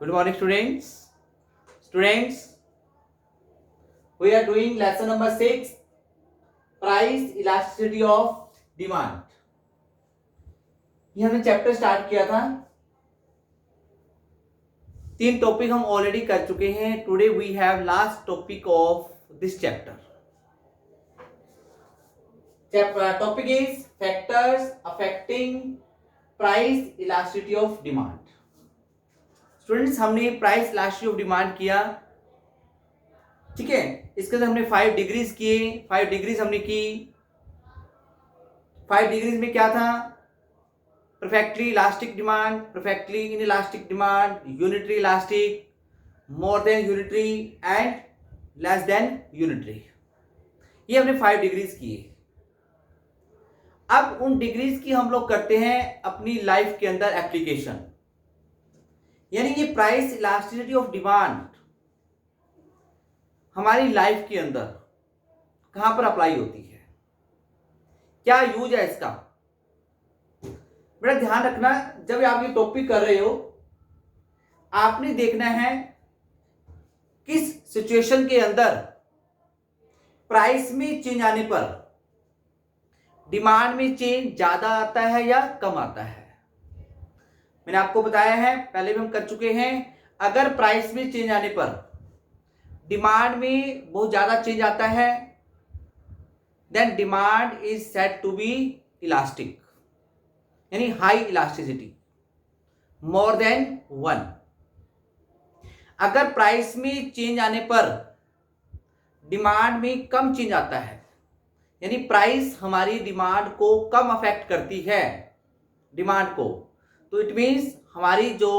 Good morning, students. Students, we are doing lesson number 6, price elasticity of demand. ये हमने chapter start किया था. 3 topic हम already कर चुके हैं. Today we have last topic of this chapter. Topic is factors affecting price elasticity of demand. Students, हमने price elasticity of demand किया. ठीक है, इसके अंदर हमने 5 डिग्रीज किए. 5 डिग्रीज हमने की. 5 डिग्रीज में क्या था? Perfectly elastic demand, perfectly inelastic demand, unitary elastic, more than unitary and less than unitary. ये हमने 5 डिग्रीज किए. अब उन डिग्रीज की हम लोग करते हैं अपनी लाइफ के अंदर एप्लीकेशन. यानी ये प्राइस इलास्टिसिटी ऑफ डिमांड हमारी लाइफ के अंदर कहां पर अप्लाई होती है, क्या यूज है इसका. बड़ा ध्यान रखना, जब आप ये टॉपिक कर रहे हो आपने देखना है किस सिचुएशन के अंदर प्राइस में चेंज आने पर डिमांड में चेंज ज्यादा आता है या कम आता है. मैंने आपको बताया है, पहले भी हम कर चुके हैं, अगर प्राइस में चेंज आने पर डिमांड में बहुत ज्यादा चेंज आता है then demand is said to be elastic, यानी हाई इलास्टिसिटी, मोर देन 1. अगर प्राइस में चेंज आने पर डिमांड में कम चेंज आता है, यानी प्राइस हमारी डिमांड को कम अफेक्ट करती है डिमांड को, तो इट मीन्स हमारी जो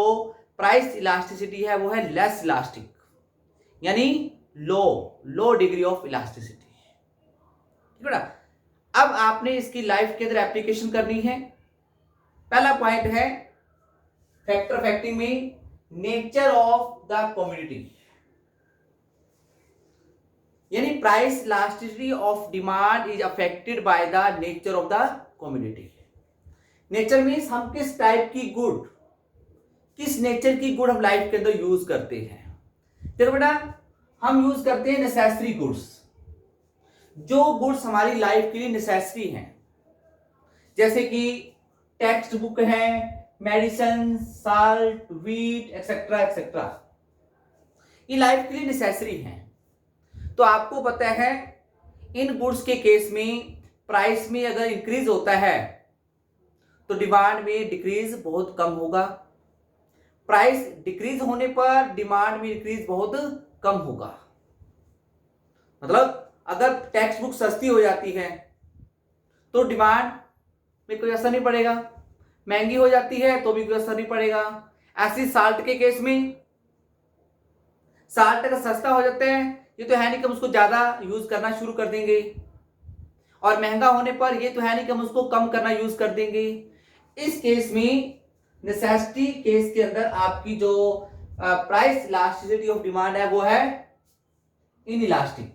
प्राइस इलास्टिसिटी है वो है लेस इलास्टिक, यानी लो डिग्री ऑफ इलास्टिसिटी. ठीक है ना. अब आपने इसकी लाइफ के अंदर एप्लीकेशन करनी है. पहला पॉइंट है फैक्टर अफेक्टिंग में नेचर ऑफ द कमोडिटी, यानी price elasticity of demand is affected by the nature of the commodity. Nature means हम किस टाइप की गुड, किस नेचर की गुड हम लाइफ के अंदर यूज करते हैं. देखो बेटा, हम यूज करते हैं नेसेसरी गुड्स, जो गुड्स हमारी लाइफ के लिए नेसेसरी हैं, जैसे कि टेक्स्ट बुक है, medicine, salt, wheat etcetera etcetera. ये लाइफ के लिए नेसेसरी हैं. तो आपको पता है इन गुड्स के केस में प्राइस में अगर इंक्रीज होता है तो डिमांड में डिक्रीज बहुत कम होगा. प्राइस डिक्रीज होने पर डिमांड में इंक्रीज बहुत कम होगा. मतलब अगर टेक्स्ट बुक सस्ती हो जाती है तो डिमांड में कोई असर नहीं पड़ेगा, महंगी हो जाती है तो भी कोई असर नहीं पड़ेगा. ऐसी साल्ट के केस में, साल्ट अगर सस्ता हो जाता है, ये तो है नहीं कि हम उसको ज्यादा यूज करना शुरू कर देंगे, और महंगा होने पर ये तो है नहीं कि हम उसको कम करना यूज कर देंगे. इस केस में नेसेसिटी केस के अंदर आपकी जो प्राइस इलास्टिसिटी ऑफ डिमांड है वो है इनइलास्टिक,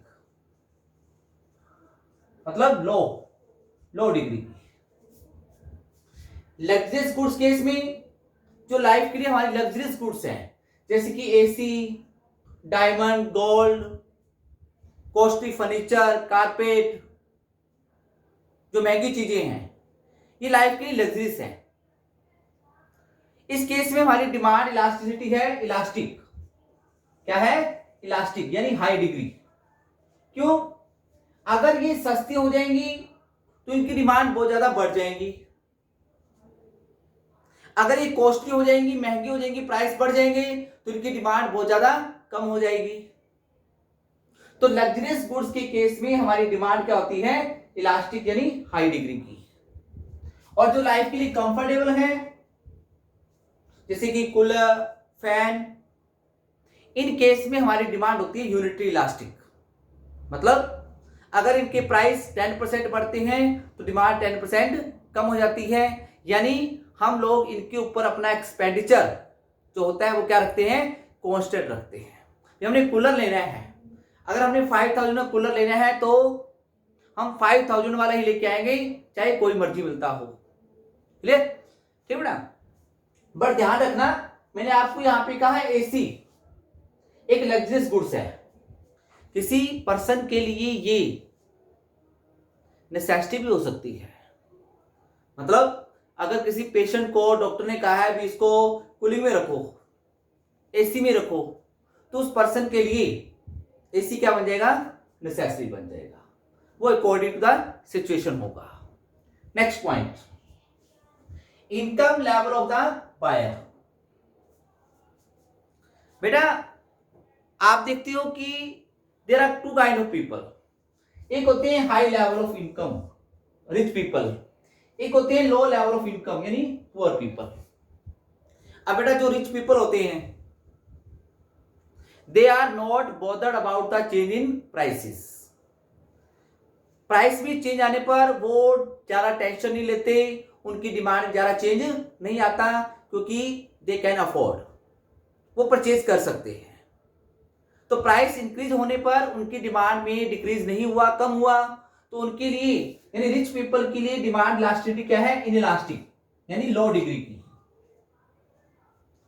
मतलब लो डिग्री. लग्जरियस गुड्स केस में, जो लाइफ के लिए हमारी लग्जरियस गुड्स हैं, जैसे कि AC, diamond, gold, costly furniture, carpet, जो महंगी चीजें हैं, ये लाइफ के लिए लग्जरीज हैं. इस केस में हमारी डिमांड इलास्टिसिटी है इलास्टिक. क्या है? इलास्टिक, यानी हाई डिग्री. क्यों? अगर ये सस्ती हो जाएंगी तो इनकी डिमांड बहुत ज्यादा बढ़ जाएंगी. अगर ये कॉस्टली हो जाएंगी, महंगी हो जाएंगी, प्राइस बढ़ जाएंगे, तो इनकी डिमांड बहुत ज्यादा कम हो जाएगी. तो लग्जरियस गुड्स के केस में हमारी डिमांड क्या होती है? इलास्टिक, यानी हाई डिग्री की. और जो लाइफ के लिए कंफर्टेबल है, जैसे कि कूलर, फैन, इन केस में हमारी डिमांड होती है यूनिटरी इलास्टिक. मतलब अगर इनके प्राइस 10% बढ़ते हैं तो डिमांड 10% कम हो जाती है. यानी हम लोग इनके ऊपर अपना एक्सपेंडिचर जो होता है वो क्या रखते हैं? कांस्टेंट रखते हैं. हमने कूलर लेना है, अगर हमने 5000 का कूलर लेना है तो हम 5000 वाला ही लेके आएंगे, चाहे कोई मर्जी मिलता हो. क्लियर? ठीक है ना. बट ध्यान रखना, मैंने आपको यहां पे कहा है एसी एक लग्जरियस गुड्स है, किसी पर्सन के लिए ये नेसेसिटी भी हो सकती है। मतलब अगर किसी पेशेंट को डॉक्टर ने कहा है भी इसको कूलिंग में रखो, एसी में रखो, तो उस पर्सन के लिए एसी क्या बन जाएगा, नेसेसिटी बन जाएगा। वो अकॉर्डिंग टू द सिचुएशन होगा। Next point, income level of the buyer. बेटा आप देखते हो कि there are two kind of people, एक होते हैं high level of income rich people, एक होते हैं लो लेवल ऑफ इनकम यानी पुअर पीपल। अब बेटा जो रिच पीपल होते हैं they are not bothered about the change in prices, price में चेंज आने पर वो ज्यादा टेंशन नहीं लेते, उनकी डिमांड ज्यादा चेंज नहीं आता, क्योंकि दे कैन अफोर्ड, वो परचेज कर सकते हैं। तो प्राइस इंक्रीज होने पर उनकी डिमांड में डिक्रीज नहीं हुआ, कम हुआ, तो उनके लिए यानी रिच पीपल के लिए डिमांड इलास्टिसिटी क्या है, इनइलास्टिक यानी लो डिग्री की,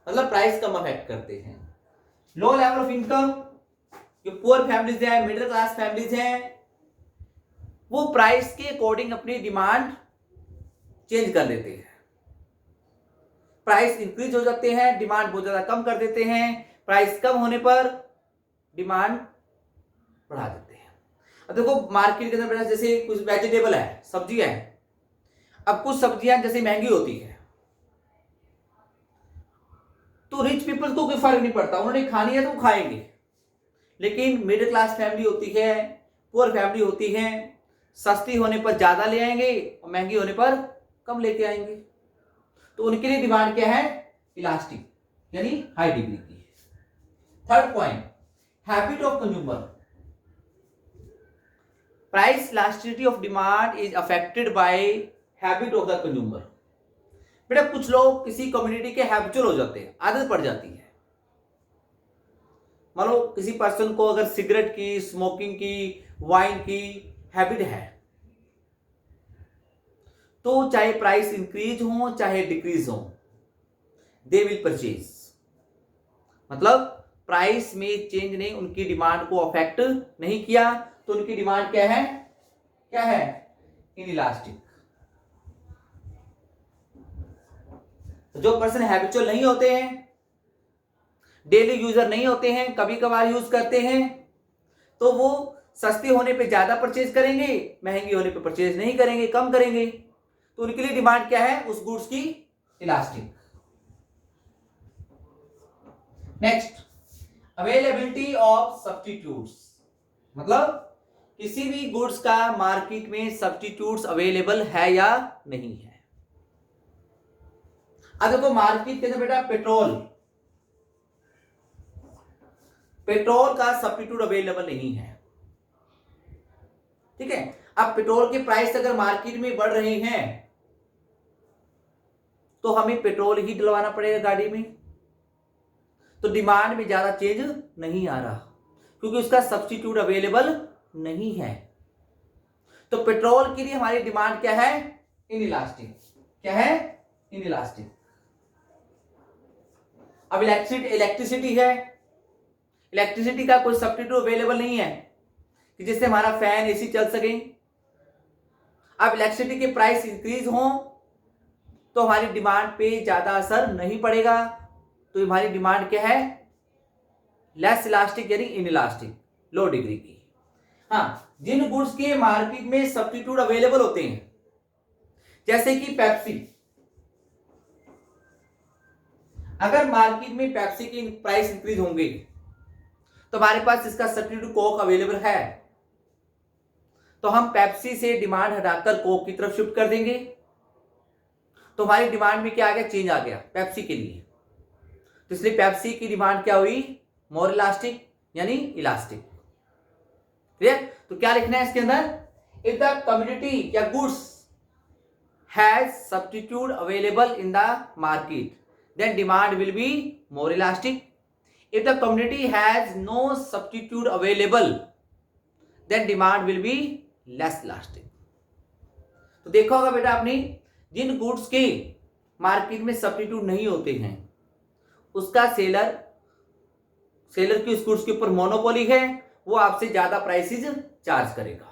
मतलब प्राइस कम अफेक्ट करते हैं। लो लेवल ऑफ इनकम, जो पुअर फैमिलीज है, मिडिल क्लास फैमिलीज हैं, वो प्राइस के अकॉर्डिंग अपनी डिमांड चेंज कर देते हैं। प्राइस इंक्रीज हो जाते हैं, डिमांड बहुत ज्यादा कम कर देते हैं, प्राइस कम होने पर डिमांड बढ़ा देते हैं। अब देखो मार्केट के अंदर जैसे कुछ वेजिटेबल है, सब्जी है, अब कुछ सब्जियां जैसे महंगी होती है तो रिच पीपल को कोई फर्क नहीं पड़ता, उन्होंने खानी है तो वो खाएंगे। लेकिन मिडिल क्लास फैमिली होती है, पुअर फैमिली होती है, सस्ती होने पर ज्यादा ले आएंगे और महंगी होने पर कम लेके आएंगे। तो उनके लिए डिमांड क्या है, इलास्टिक यानी हाई डिग्री की। Third point, habit of consumer. Price elasticity of demand is affected by habit of the consumer. बेटा कुछ लोग किसी कम्युनिटी के हैबिचुअल हो जाते हैं, आदत पड़ जाती है। मान लो किसी पर्सन को अगर सिगरेट की, स्मोकिंग की, वाइन की हैबिट है, तो चाहे प्राइस इंक्रीज हो चाहे डिक्रीज हो, दे विल परचेज। मतलब प्राइस में चेंज ने उनकी डिमांड को अफेक्ट नहीं किया, तो उनकी डिमांड क्या है, क्या है, इनइलास्टिक। जो पर्सन हैबिचुअल नहीं होते हैं, डेली यूजर नहीं होते हैं, कभी कभार यूज करते हैं, तो वो सस्ती होने पे ज्यादा परचेज करेंगे, महंगी होने पे परचेज नहीं करेंगे, कम करेंगे। तो उनके लिए डिमांड क्या है, उस गुड्स की, elastic. Next, availability of substitutes. मतलब किसी भी गुड्स का मार्केट में सब्स्टिट्यूट्स अवेलेबल है या नहीं है। अब देखो मार्केट के अंदर बेटा पेट्रोल का सब्स्टिट्यूट अवेलेबल नहीं है, ठीक है। अब पेट्रोल के प्राइस अगर मार्केट में बढ़ रहे हैं तो हमें पेट्रोल ही डलवाना पड़ेगा गाड़ी में, तो डिमांड में ज्यादा चेंज नहीं आ रहा, क्योंकि उसका सब्स्टिट्यूट अवेलेबल नहीं है। तो पेट्रोल के लिए हमारी डिमांड क्या है, इनइलास्टिक। क्या है, इनइलास्टिक। अब इलेक्ट्रिसिटी है, इलेक्ट्रिसिटी का कोई सब्स्टिट्यूट अवेलेबल नहीं है कि जिससे हमारा फैन, एसी चल सके। अब इलेक्ट्रिसिटी के प्राइस इंक्रीज हो तो हमारी डिमांड पे ज्यादा असर नहीं पड़ेगा, तो हमारी डिमांड क्या है, लेस इलास्टिक यानी इनइलास्टिक, लो डिग्री की। हाँ, जिन गुड्स के मार्केट में सब्स्टिट्यूट अवेलेबल होते हैं, जैसे कि पेप्सी, अगर मार्केट में पेप्सी की प्राइस इंक्रीज होंगे तो हमारे पास इसका सब्स्टिट्यूट कोक अवेलेबल है, तो हम पेप्सी से डिमांड हटाकर कोक की तरफ शिफ्ट कर देंगे, तो हमारी डिमांड में क्या आ गया, चेंज आ गया पेप्सी के लिए। तो इसलिए पेप्सी की डिमांड क्या हुई, मोर इलास्टिक यानी इलास्टिक। क्लियर। तो क्या लिखना है इसके अंदर, इफ द कम्युनिटी या goods has substitute available in the market then demand will be more elastic. If the community has no substitute available then demand will be less elastic. तो देखा होगा बेटा आपने, जिन गुड्स के मार्केट में substitute नहीं होते हैं उसका सेलर की उस गुड्स के ऊपर मोनोपोली है, वो आपसे ज्यादा प्राइसेस चार्ज करेगा,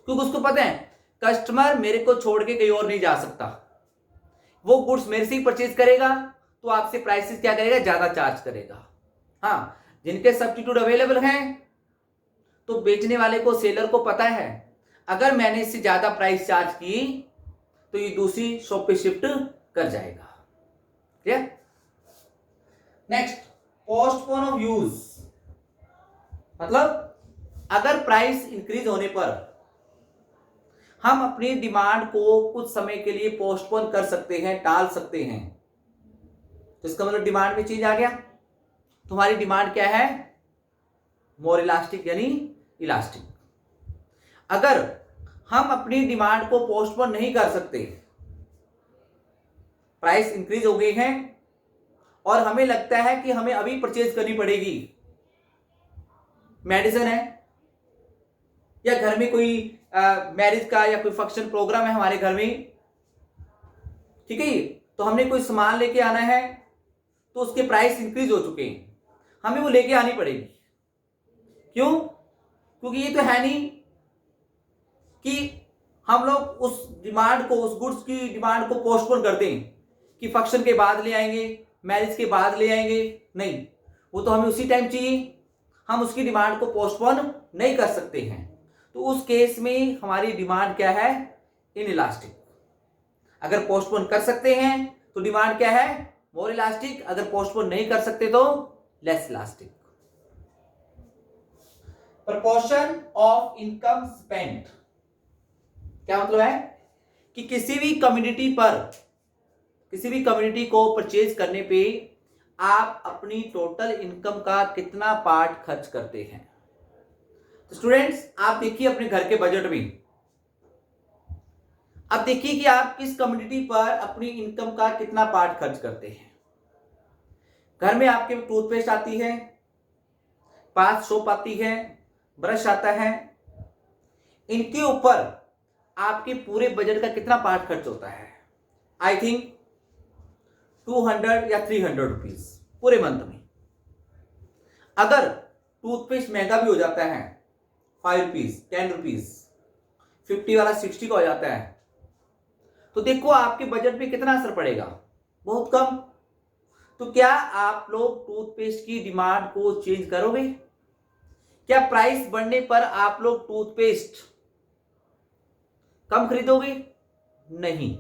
क्योंकि उसको पता है कस्टमर मेरे को छोड़ के कहीं और नहीं जा सकता, वो गुड्स मेरे से ही परचेज करेगा, तो आपसे प्राइसेस क्या करेगा, ज्यादा चार्ज करेगा। हाँ, जिनके सब्स्टिट्यूट अवेलेबल हैं तो बेचने वाले को, सेलर को पता है अगर मैंने इससे ज्यादा प्राइस चार्ज की तो ये दूसरी शॉप पे शिफ्ट कर जाएगा। Clear? Next, postpone of use, मतलब अगर प्राइस इंक्रीज होने पर हम अपनी डिमांड को कुछ समय के लिए पोस्टपोन कर सकते हैं, टाल सकते हैं, तो इसका मतलब डिमांड में चेंज आ गया। तुम्हारी डिमांड क्या है, मोर इलास्टिक यानी इलास्टिक। अगर हम अपनी डिमांड को पोस्टपोन नहीं कर सकते, प्राइस इंक्रीज हो गई है और हमें लगता है कि हमें अभी परचेज करनी पड़ेगी, मेडिसिन है या घर में कोई मैरिज का या कोई फंक्शन प्रोग्राम है हमारे घर में, ठीक है, तो हमने कोई सामान लेके आना है, तो उसके प्राइस इंक्रीज हो चुके हैं, हमें वो लेके आनी पड़ेगी। क्यों? क्योंकि ये तो है नहीं कि हम लोग उस डिमांड को, उस गुड्स की डिमांड को पोस्टपोन कर दें कि फंक्शन के बाद ले आएंगे, मैरिज के बाद ले आएंगे, नहीं, वो तो हमें उसी टाइम चाहिए, हम उसकी डिमांड को पोस्टपोन नहीं कर सकते हैं। तो उस केस में हमारी डिमांड क्या है, इनइलास्टिक। अगर पोस्टपोन कर सकते हैं तो डिमांड क्या है, मोर इलास्टिक, अगर पोस्टपोन नहीं कर सकते तो less elastic. Proportion of income spent, क्या मतलब है कि किसी भी कम्युनिटी को परचेज करने पे आप अपनी टोटल इनकम का कितना पार्ट खर्च करते हैं। तो स्टूडेंट्स, आप देखिए अपने घर के बजट में, अब देखिए कि आप किस कम्युनिटी पर अपनी इनकम का कितना पार्ट खर्च करते हैं। घर में आपके टूथपेस्ट आती है, 5 सोप आती है, ब्रश आता है, इनके ऊपर आपके पूरे बजट का कितना पार्ट खर्च होता है। आई थिंक 200 या 300 रुपीज पूरे मंथ में। अगर टूथपेस्ट महंगा भी हो जाता है, 5 रुपीज, 10 रुपीज, 50 वाला 60 का हो जाता है, तो देखो आपके बजट पे कितना असर पड़ेगा, बहुत कम। तो क्या आप लोग टूथपेस्ट की डिमांड को चेंज करोगे? क्या प्राइस बढ़ने पर आप लोग टूथपेस्ट कम खरीदोगे? नहीं,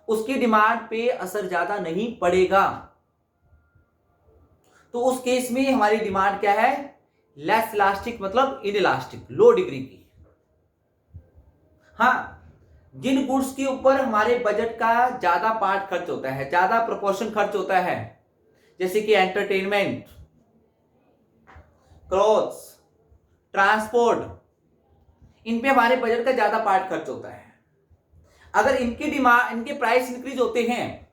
उसकी डिमांड पे असर ज्यादा नहीं पड़ेगा। तो उस केस में हमारी डिमांड क्या है, लेस इलास्टिक, मतलब इनइलास्टिक, लो डिग्री की। हाँ, जिन गुड्स के ऊपर हमारे बजट का ज्यादा पार्ट खर्च होता है, ज्यादा प्रोपोर्शन खर्च होता है, जैसे कि एंटरटेनमेंट, क्लॉथ्स, ट्रांसपोर्ट, इन पे हमारे बजट का ज्यादा पार्ट खर्च होता है। अगर इनके प्राइस इंक्रीज होते हैं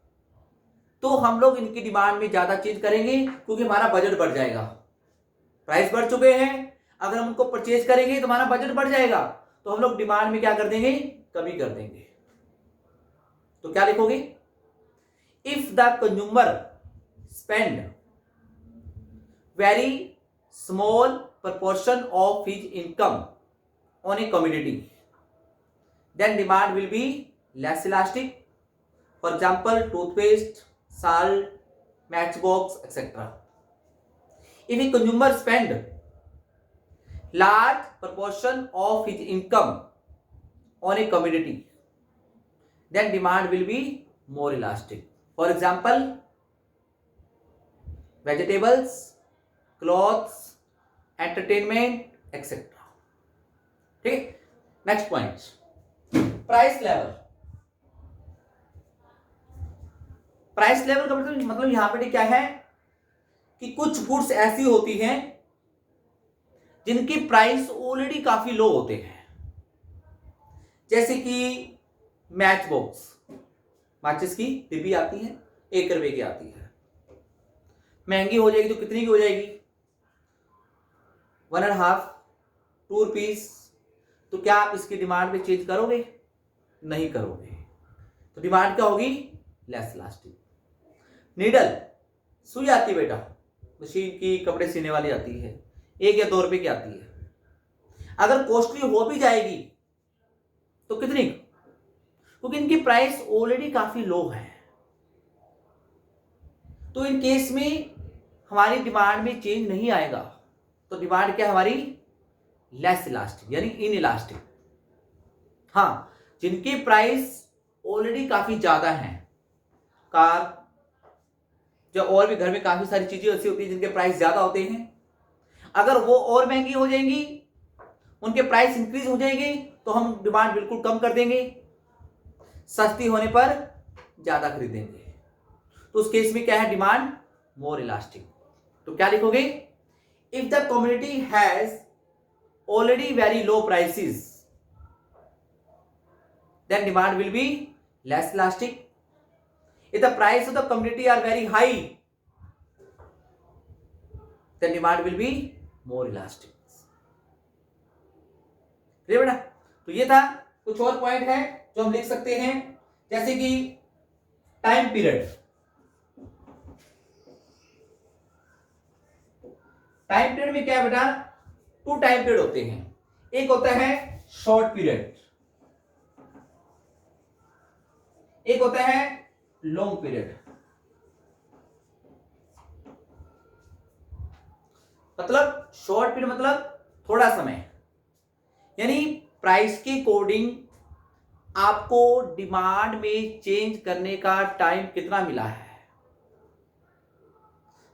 तो हम लोग इनकी डिमांड में ज्यादा चेंज करेंगे, क्योंकि हमारा बजट बढ़ जाएगा। प्राइस बढ़ चुके हैं, अगर हम उनको परचेज करेंगे तो हमारा बजट बढ़ जाएगा, तो हम लोग डिमांड में क्या कर देंगे, कमी कर देंगे। तो क्या लिखोगे, if the consumer spend very small proportion of his income on a commodity, then demand will be less elastic. For example, toothpaste, salt, matchbox, etc. If a consumer spend large proportion of his income on a commodity, then demand will be more elastic. For example, vegetables, clothes, entertainment, etcetera. ठीक है, next point, price level. Price level का मतलब यहां पे क्या है कि कुछ गुड्स ऐसी होती हैं जिनकी प्राइस ऑलरेडी काफी लो होते हैं, जैसे कि मैच बॉक्स, माचिस की डिब्बी आती है, 1 रुपए की आती है, महंगी हो जाएगी तो कितनी की हो जाएगी, 1.5, 2 रुपीज। तो क्या आप इसकी डिमांड में चेंज करोगे? नहीं करोगे। तो डिमांड क्या होगी, लेस इलास्टिक। नीडल, सुई आती है बेटा, मशीन की, कपड़े सीने वाली आती है, 1 या 2 रुपए की आती है। अगर कॉस्टली हो भी जाएगी तो कितनी, क्योंकि इनकी प्राइस ऑलरेडी काफी लो है, तो इन केस में हमारी डिमांड में चेंज नहीं आएगा। तो डिमांड क्या है हमारी, लेस इलास्टिक यानी इन इलास्टिक। हाँ, जिनकी प्राइस ऑलरेडी काफी ज्यादा है, कार, जो और भी घर में काफी सारी चीजें ऐसी होती है जिनके प्राइस ज्यादा होते हैं, अगर वो और महंगी हो जाएंगी, उनके प्राइस इंक्रीज हो जाएंगे, तो हम डिमांड बिल्कुल कम कर देंगे, सस्ती होने पर ज्यादा खरीदेंगे। तो उस केस में क्या है, डिमांड मोर इलास्टिक। तो क्या लिखोगे, if the community has already very low prices then demand will be less elastic. If the price of the commodity are very high, then demand will be more elastic. Clear बेटा? तो ये था, कुछ और point है जो हम लिख सकते हैं, जैसे कि टाइम पीरियड। टाइम पीरियड में क्या है बेटा, 2 टाइम पीरियड होते हैं, एक होता है शॉर्ट पीरियड, एक होता है लॉन्ग पीरियड। मतलब शॉर्ट पीरियड मतलब थोड़ा समय, यानी प्राइस के अकॉर्डिंग आपको डिमांड में चेंज करने का टाइम कितना मिला है।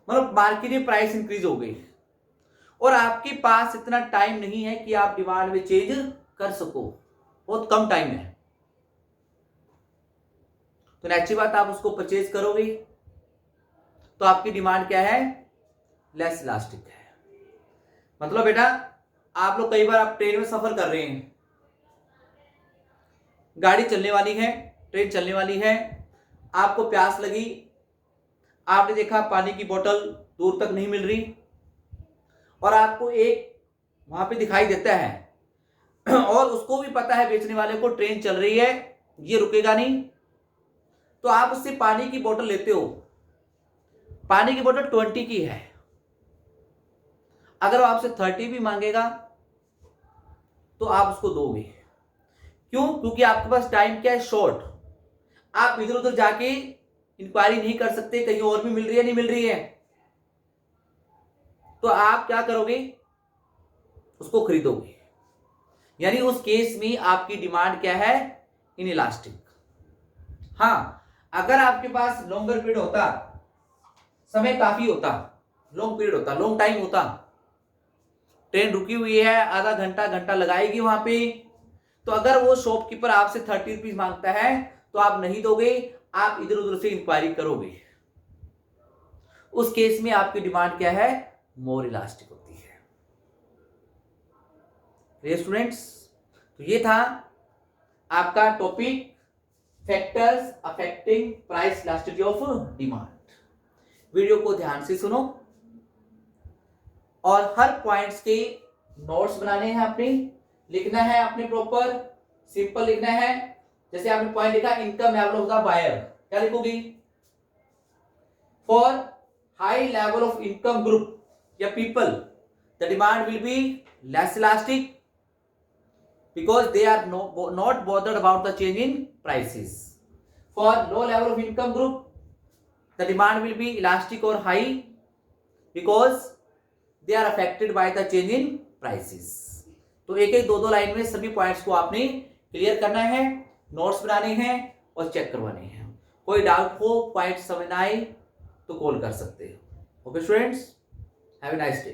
मतलब मार्केट में प्राइस इंक्रीज हो गई और आपके पास इतना टाइम नहीं है कि आप डिमांड में चेंज कर सको, बहुत कम टाइम है, तो नेचुरल बात आप उसको परचेज करोगे, तो आपकी डिमांड क्या है, लेस इलास्टिक है। मतलब बेटा, आप लोग कई बार आप ट्रेन में सफर कर रहे हैं, गाड़ी चलने वाली है, ट्रेन चलने वाली है, आपको प्यास लगी, आपने देखा पानी की बोतल दूर तक नहीं मिल रही, और आपको एक वहां पे दिखाई देता है और उसको भी पता है बेचने वाले को ट्रेन चल रही है, ये रुकेगा नहीं, तो आप उससे पानी की बोतल लेते हो। पानी की बोतल 20 की है, अगर वो आपसे 30 भी मांगेगा तो आप उसको दोगे। क्यों? क्योंकि आपके पास टाइम क्या है, शॉर्ट, आप इधर उधर जाके इंक्वायरी नहीं कर सकते कहीं और भी मिल रही है नहीं मिल रही है, तो आप क्या करोगे, उसको खरीदोगे। यानी उस केस में आपकी डिमांड क्या है, इनइलास्टिक। हाँ, अगर आपके पास लॉन्गर पीरियड होता, समय काफी होता, लॉन्ग पीरियड होता, लॉन्ग टाइम होता, ट्रेन रुकी हुई है, आधा घंटा घंटा लगाएगी वहां पे, तो अगर वो शॉपकीपर आपसे 30 रुपीज मांगता है तो आप नहीं दोगे, आप इधर उधर से इंक्वायरी करोगे। उस केस में आपकी डिमांड क्या है, मोर इलास्टिक होती है। स्टूडेंट्स, तो ये था आपका topic, factors affecting price elasticity of demand. Video को ध्यान से सुनो और हर पॉइंट्स के नोट्स बनाने हैं, अपने लिखना है, अपने प्रॉपर सिंपल लिखना है। जैसे आपने पॉइंट लिखा, income level of the buyer, क्या लिखोगी, for high level of income group या people the demand will be less elastic because they are not bothered about the change in prices. For low level of income group, the demand will be elastic or high because they are affected by the change in prices. तो एक एक दो दो line में सभी points को आपने clear करना है, नोट्स बनाने हैं और चेक करवाने हैं। कोई डाउट हो, पॉइंट समझ ना आए तो कॉल कर सकते हो। Okay students, have a nice day.